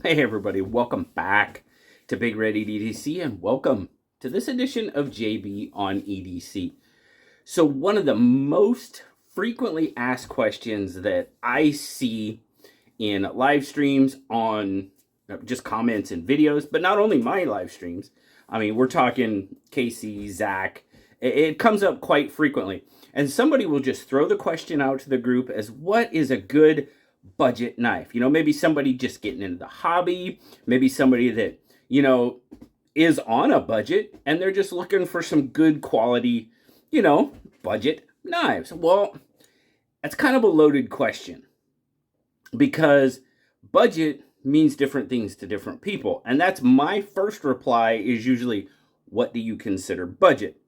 Hey everybody, welcome back to BigRedEDC and welcome to this edition of JB on EDC. So one of the most frequently asked questions that I see in live streams, on just comments and videos, but not only my live streams, I mean, we're talking Casey, Zach, it comes up quite frequently. And somebody will just throw the question out to the group as, what is a good budget knife? You know, maybe somebody just getting into the hobby, maybe somebody that, you know, is on a budget and they're just looking for some good quality, you know, budget knives. Well, that's kind of a loaded question because budget means different things to different people. And that's my first reply is usually, what do you consider budget?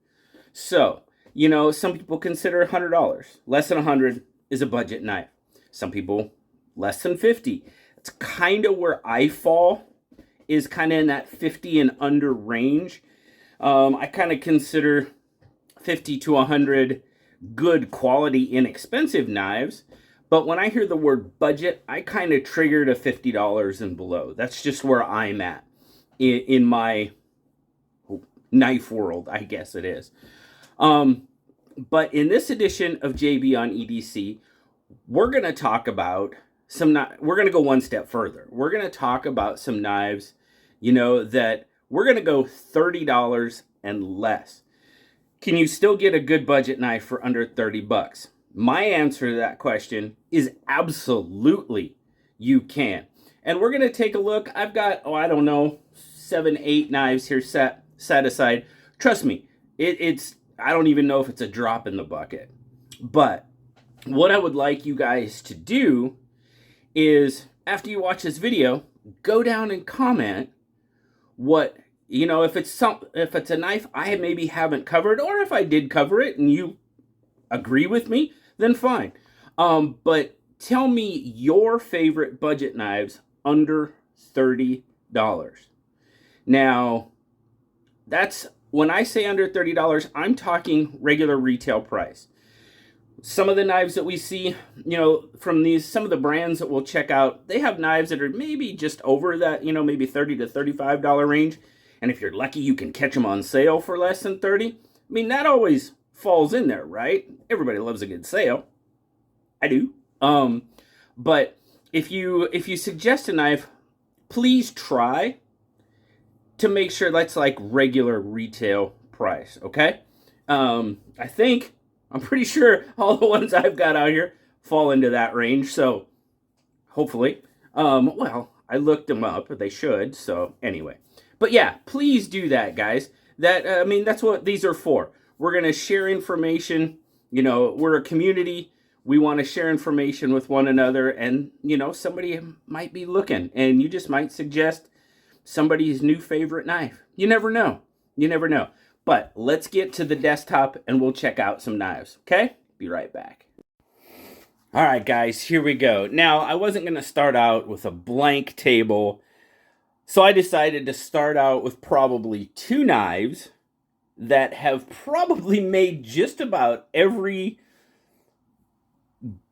So, you know, some people consider $100. Less than 100 is a budget knife. Some people less than 50. It's kind of where I fall, is kind of in that 50 and under range. I kind of consider 50 to 100 good quality, inexpensive knives. But when I hear the word budget, I kind of trigger to $50 and below. That's just where I'm at in my knife world, I guess it is. But in this edition of JB on EDC, we're going to talk about we're going to go one step further. We're going to talk about some knives, you know, that we're going to go $30 and less. Can you still get a good budget knife for under 30 bucks? My answer to that question is absolutely you can. And we're going to take a look. I've got, I don't know, 7, 8 knives here set aside. Trust me, I don't even know if it's a drop in the bucket. But what I would like you guys to do is, after you watch this video, go down and comment what, you know, if it's a knife I maybe haven't covered, or if I did cover it and you agree with me, then fine. But tell me your favorite budget knives under $30. Now, that's, when I say under $30, I'm talking regular retail price. Some of the knives that we see, you know, from some of the brands that we'll check out, they have knives that are maybe just over that, you know, maybe $30 to $35 range. And if you're lucky, you can catch them on sale for less than 30. I mean, that always falls in there, right? Everybody loves a good sale. I do. But if you suggest a knife, please try to make sure that's like regular retail price, okay? I'm pretty sure all the ones I've got out here fall into that range, so hopefully. Well, I looked them up, they should, so anyway. But yeah, please do that, guys. I mean, that's what these are for. We're going to share information. You know, we're a community. We want to share information with one another, and, you know, somebody might be looking, and you just might suggest somebody's new favorite knife. You never know. You never know. But let's get to the desktop and we'll check out some knives, okay? Be right back. All right, guys, here we go. Now, I wasn't going to start out with a blank table, so I decided to start out with probably 2 knives that have probably made just about every,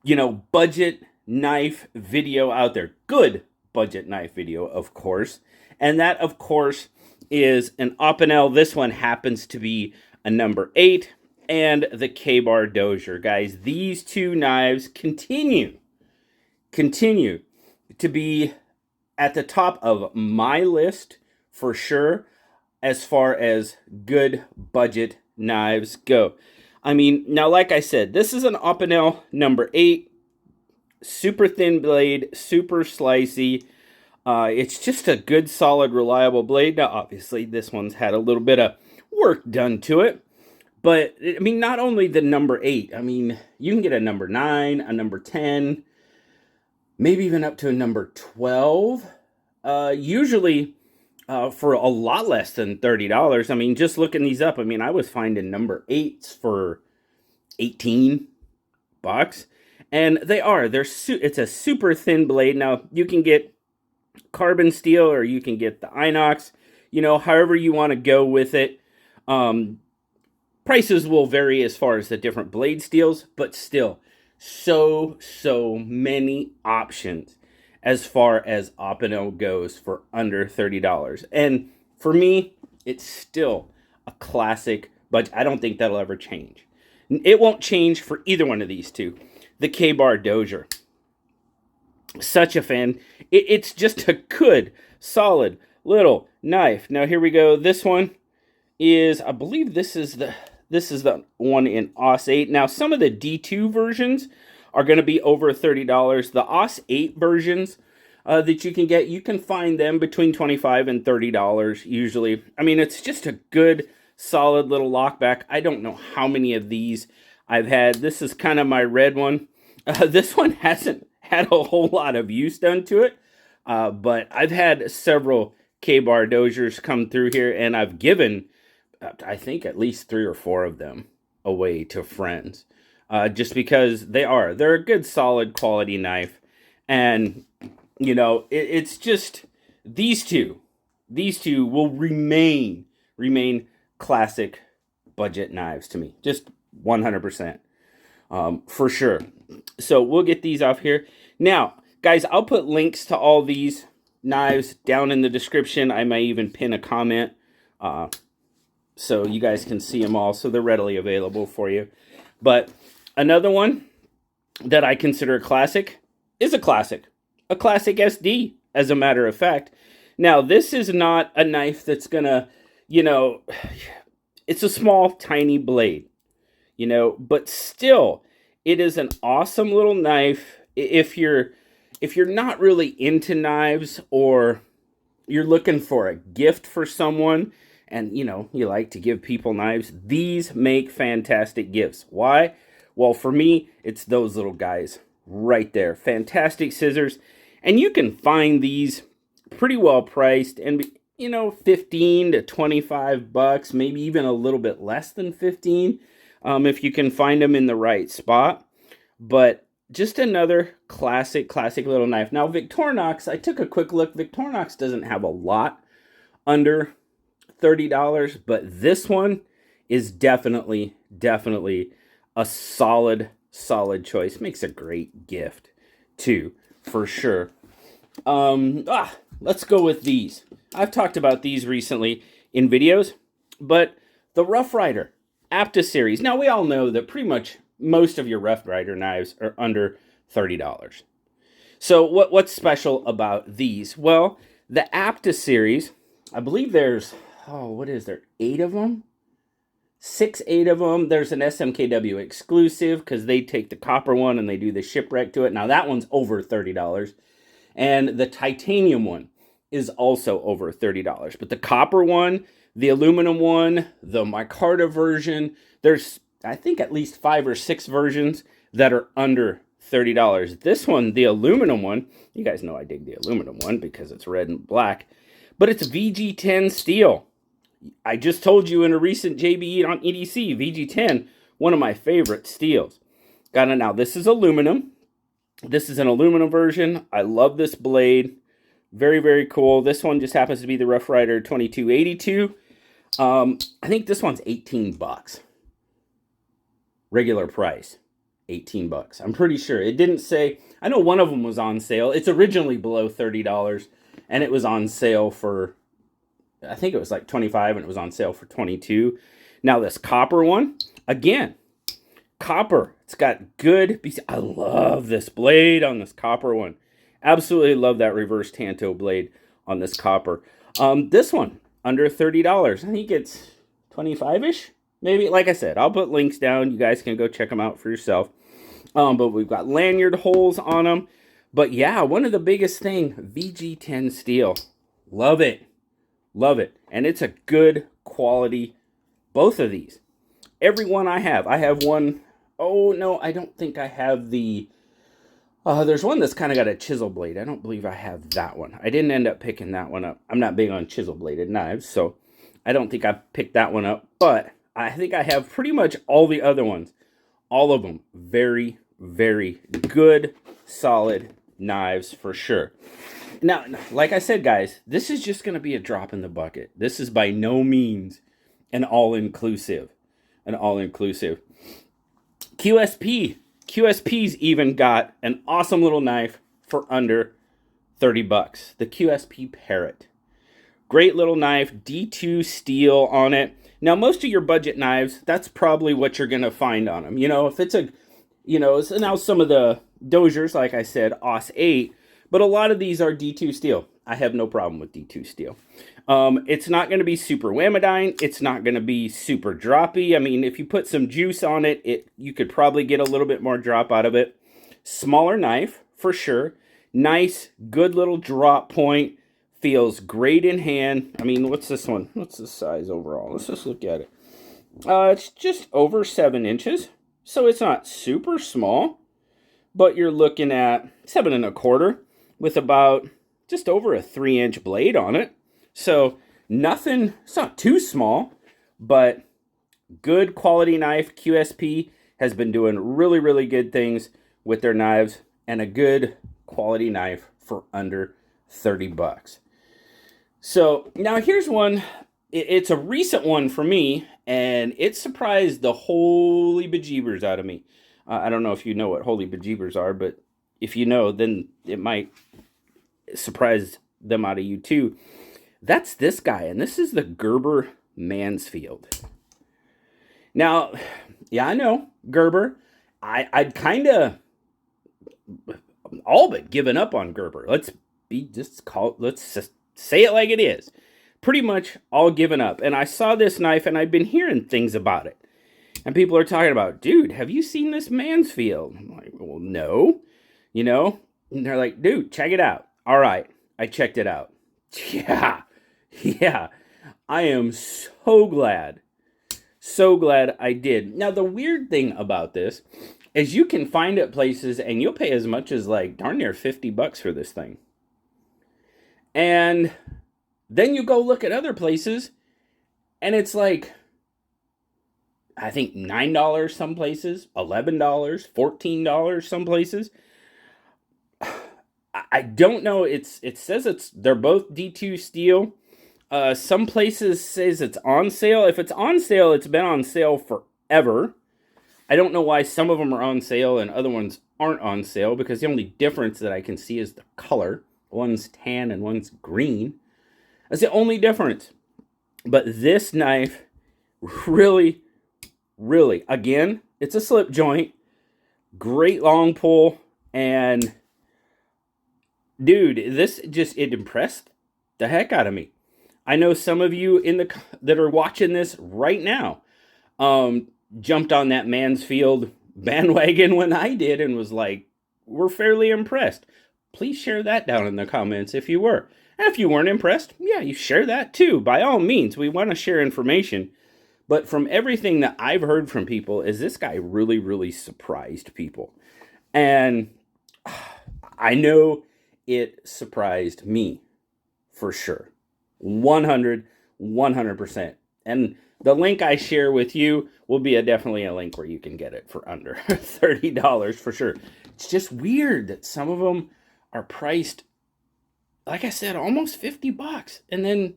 you know, budget knife video out there. Good budget knife video, of course. And that, of course, is an Opinel. This one happens to be a number 8, and the K-Bar Dozier. Guys, these 2 knives continue to be at the top of my list for sure as far as good budget knives go. I mean, now, like I said, this is an Opinel number 8, super thin blade, super slicey. It's just a good, solid, reliable blade. Now, obviously, this one's had a little bit of work done to it. But, I mean, not only the number 8. I mean, you can get a number 9, a number 10, maybe even up to a number 12. Usually for a lot less than $30. I mean, just looking these up, I mean, I was finding number 8s for 18 bucks. And it's a super thin blade. Now, you can get carbon steel or you can get the inox, you know, however you want to go with it. Prices will vary as far as the different blade steels, but still so many options as far as Opino goes for under $30. And for me, it's still a classic, but I don't think that'll ever change. It won't change for either one of these two. The K-Bar Dozier. Such a fan. It's just a good, solid little knife. Now here we go. This one is, I believe this is the one in AUS 8. Now some of the D2 versions are going to be over $30. The AUS 8 versions that you can find them between $25 and $30 usually. I mean, it's just a good, solid little lockback. I don't know how many of these I've had. This is kind of my red one. This one hasn't had a whole lot of use done to it, but I've had several K-Bar Doziers come through here, and I've given, I think, at least 3 or 4 of them away to friends, just because they're a good, solid, quality knife, and you know, it's just these two will remain classic budget knives to me, just 100%, for sure. So we'll get these off here. Now, guys, I'll put links to all these knives down in the description. I may even pin a comment so you guys can see them all, so they're readily available for you. But another one that I consider a classic is a classic SD, as a matter of fact. Now, this is not a knife that's gonna, you know, it's a small, tiny blade, you know, but still, it is an awesome little knife. If you're not really into knives, or you're looking for a gift for someone, and you know, you like to give people knives, these make fantastic gifts. Why? Well, for me, it's those little guys right there. Fantastic scissors, and you can find these pretty well priced, and you know, 15 to 25 bucks, maybe even a little bit less than 15, if you can find them in the right spot. But just another classic little knife. Now, Victorinox, I took a quick look. Victorinox doesn't have a lot under $30, but this one is definitely a solid choice. Makes a great gift too, for sure. Let's go with these. I've talked about these recently in videos, but the Rough Rider Apta series. Now, we all know that pretty much most of your Rough Rider knives are under $30. So what's special about these? Well, the Apta series, I believe there's, what is there, 8 of them? 8 of them. There's an SMKW exclusive, because they take the copper one and they do the shipwreck to it. Now, that one's over $30. And the titanium one is also over $30. But the copper one, the aluminum one, the micarta version, there's, I think, at least 5 or 6 versions that are under $30. This one, the aluminum one, you guys know I dig the aluminum one because it's red and black, but it's VG10 steel. I just told you in a recent JBE on EDC, VG10, one of my favorite steels. Got it. Now, this is aluminum. This is an aluminum version. I love this blade. Very cool. This one just happens to be the Rough Rider 2282. I think this one's 18 bucks. Regular price, 18 bucks. I'm pretty sure. It didn't say, I know one of them was on sale. It's originally below $30, and it was on sale for, I think it was like 25, and it was on sale for 22. Now this copper one, again, copper. It's got good, I love this blade on this copper one. Absolutely love that reverse tanto blade on this copper. This one, under $30. I think it's 25-ish. Maybe, like I said, I'll put links down. You guys can go check them out for yourself. But we've got lanyard holes on them. But yeah, one of the biggest thing, VG10 steel. Love it. Love it. And it's a good quality, both of these. Every one I have one. Oh, no, I don't think I have the... there's one that's kind of got a chisel blade. I don't believe I have that one. I didn't end up picking that one up. I'm not big on chisel bladed knives, so I don't think I picked that one up. But I think I have pretty much all the other ones. All of them very good, solid knives for sure. Now, like I said, guys, this is just going to be a drop in the bucket. This is by no means an all-inclusive. QSP's even got an awesome little knife for under 30 bucks. The QSP Parrot. Great little knife, D2 steel on it. Now, most of your budget knives, that's probably what you're going to find on them. You know, if it's a, you know, so now some of the Doziers, like I said, AUS 8, but a lot of these are D2 steel. I have no problem with D2 steel. It's not going to be super whamidine. It's not going to be super droppy. I mean, if you put some juice on it, you could probably get a little bit more drop out of it. Smaller knife, for sure. Nice, good little drop point. Feels great in hand. I mean, what's this one? What's the size overall? Let's just look at it. It's just over 7 inches. So it's not super small. But you're looking at 7 1/4 with about just over a 3-inch blade on it. So nothing, it's not too small, but good quality knife. QSP has been doing really, really good things with their knives, and a good quality knife for under 30 bucks. So now here's one. It's a recent one for me, and it surprised the holy bejeebers out of me. I don't know if you know what holy bejeebers are, but if you know, then it might surprise them out of you too. That's this guy, and this is the Gerber Mansfield. Now, yeah, I know, Gerber. I'd kind of all but given up on Gerber. Let's just say it like it is. Pretty much all given up. And I saw this knife, and I'd been hearing things about it. And people are talking about, dude, have you seen this Mansfield? I'm like, well, no. You know? And they're like, dude, check it out. All right, I checked it out. Yeah. I am so glad I did. Now, the weird thing about this is you can find it places, and you'll pay as much as like darn near 50 bucks for this thing. And then you go look at other places, and it's like, I think $9 some places, $11, $14 some places. I don't know. It says they're both D2 steel. Some places says it's on sale. If it's on sale, it's been on sale forever. I don't know why some of them are on sale and other ones aren't on sale, because the only difference that I can see is the color. One's tan and one's green. That's the only difference. But this knife really, again, it's a slip joint. Great long pull. And dude, it impressed the heck out of me. I know some of you that are watching this right now jumped on that Mansfield bandwagon when I did and was like, we're fairly impressed. Please share that down in the comments if you were. And if you weren't impressed, yeah, you share that too. By all means, we want to share information. But from everything that I've heard from people, is this guy really surprised people. And I know it surprised me for sure. 100%. And the link I share with you will be definitely a link where you can get it for under $30 for sure. It's just weird that some of them are priced, like I said, almost 50 bucks. And then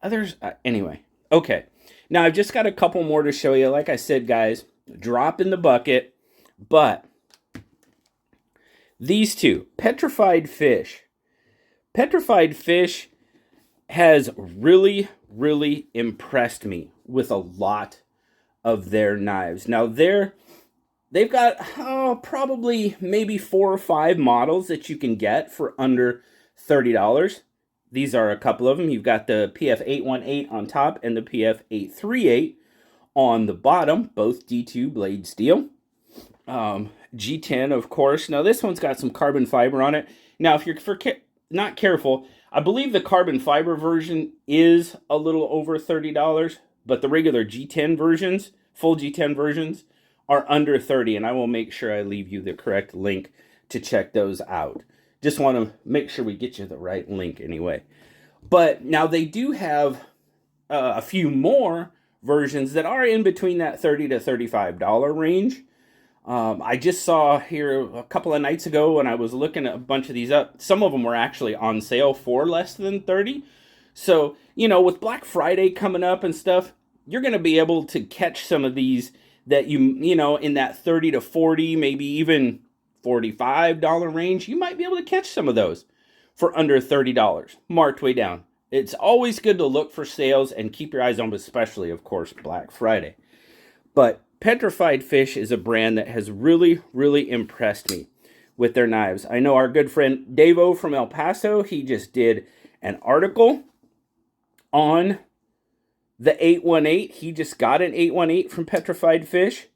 others, anyway. Okay. Now I've just got a couple more to show you. Like I said, guys, drop in the bucket. But these two, Petrified Fish. Petrified Fish has really impressed me with a lot of their knives. Now they've got probably maybe 4 or 5 models that you can get for under $30. These are a couple of them. You've got the PF818 on top and the PF838 on the bottom, both D2 blade steel. G10, of course. Now this one's got some carbon fiber on it. Now if you're not careful, I believe the carbon fiber version is a little over $30, but the regular G10 versions, full G10 versions, are under 30, and I will make sure I leave you the correct link to check those out. Just want to make sure we get you the right link anyway. But now they do have a few more versions that are in between that $30 to $35 range. I just saw here a couple of nights ago when I was looking at a bunch of these up, some of them were actually on sale for less than 30. So, you know, with Black Friday coming up and stuff, you're going to be able to catch some of these that you know, in that 30 to 40, maybe even $45 range. You might be able to catch some of those. for under $30, marked way down. It's always good to look for sales and keep your eyes on, especially, of course, Black Friday. But Petrified Fish is a brand that has really, really impressed me with their knives. I know our good friend Davo from El Paso, he just did an article on the 818. He just got an 818 from Petrified Fish,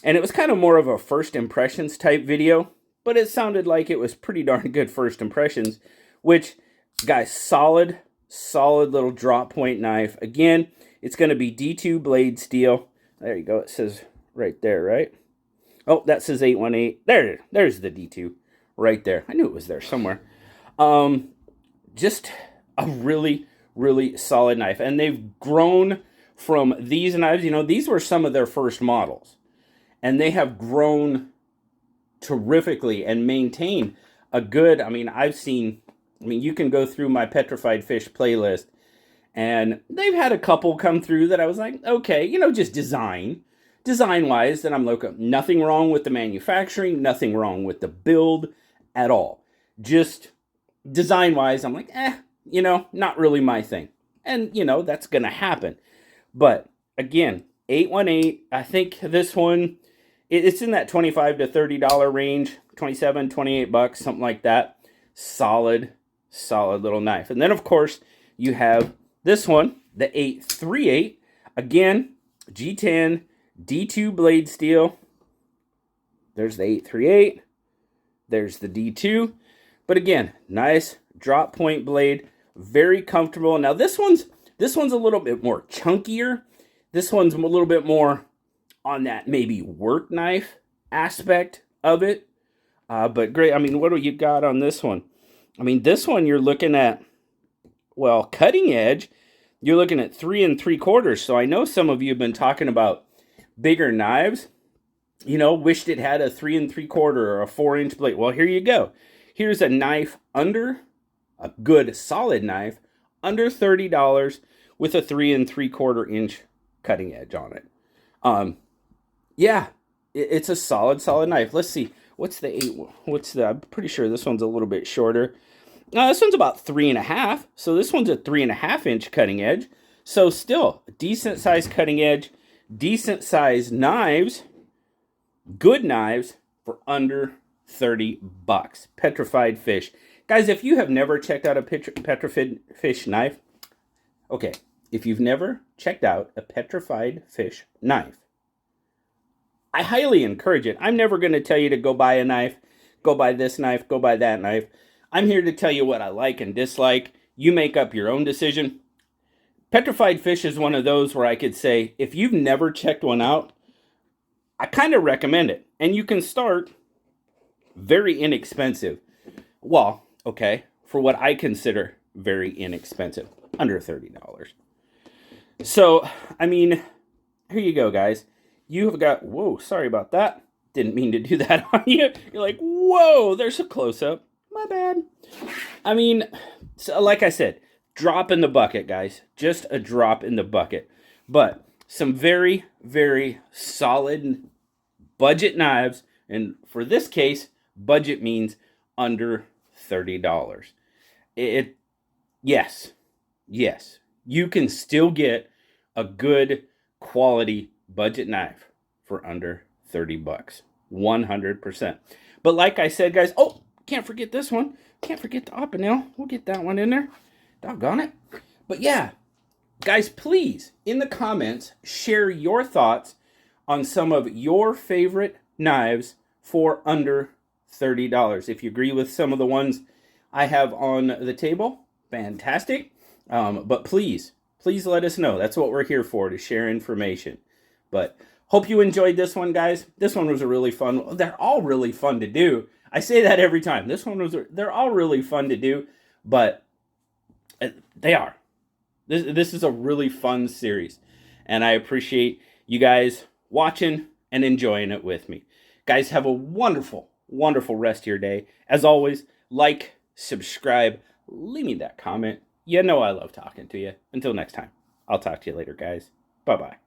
and it was kind of more of a first impressions type video, but it sounded like it was pretty darn good first impressions, which, guys, solid little drop point knife. Again, it's going to be D2 blade steel. There you go. It says right there, right? Oh, that says 818. There's the D2 right there. I knew it was there somewhere. Just a really, really solid knife. And they've grown from these knives. You know, these were some of their first models. And they have grown terrifically and maintained a good, you can go through my Petrified Fish playlist, and they've had a couple come through that I was like, okay, you know, just design-wise, that I'm like, nothing wrong with the manufacturing, nothing wrong with the build at all. Just design-wise, I'm like, you know, not really my thing. And, you know, that's going to happen. But, again, 818, I think this one, it's in that $25 to $30 range, 27, 28 bucks, something like that. Solid little knife. And then, of course, you have this one, the 838. Again, G10, D2 blade steel. There's the 838. There's the D2. But again, nice drop point blade. Very comfortable. Now, this one's a little bit more chunkier. This one's a little bit more on that maybe work knife aspect of it. But great. I mean, what do you got on this one? I mean, this one you're looking at, well, cutting edge, you're looking at 3 3/4. So I know some of you have been talking about bigger knives. You know, wished it had a 3 3/4 or a 4-inch blade. Well, here you go. Here's a knife a good solid knife, under $30 with a 3 3/4 inch cutting edge on it. Yeah, it's a solid knife. Let's see. I'm pretty sure this one's a little bit shorter. This one's about 3.5. So this one's a 3.5 inch cutting edge. So still decent size cutting edge, decent size knives, good knives for under 30 bucks. Petrified Fish. Guys, if you have never checked out a Petrified Fish knife, okay, if you've never checked out a Petrified Fish knife, I highly encourage it. I'm never going to tell you to go buy a knife, go buy this knife, go buy that knife. I'm here to tell you what I like and dislike. You make up your own decision. Petrified Fish is one of those where I could say, if you've never checked one out, I kind of recommend it. And you can start very inexpensive. Well, okay, for what I consider very inexpensive, under $30. So, I mean, here you go, guys. You have got, whoa, sorry about that. Didn't mean to do that on you. You're like, whoa, there's a close-up. My bad. I mean, so like I said, drop in the bucket, guys. Just a drop in the bucket. But some very, very solid budget knives. And for this case, budget means under $30. Yes, you can still get a good quality budget knife for under 30 bucks. 100%. But like I said, guys, oh, can't forget this one. Can't forget the Opinel. We'll get that one in there. Doggone it. But yeah, guys, please, in the comments, share your thoughts on some of your favorite knives for under $30. If you agree with some of the ones I have on the table, fantastic. But please let us know. That's what we're here for, to share information. But hope you enjoyed this one, guys. This one was a really fun one. They're all really fun to do. I say that every time. They're all really fun to do, but they are. This is a really fun series, and I appreciate you guys watching and enjoying it with me. Guys, have a wonderful, wonderful rest of your day. As always, like, subscribe, leave me that comment. You know I love talking to you. Until next time, I'll talk to you later, guys. Bye-bye.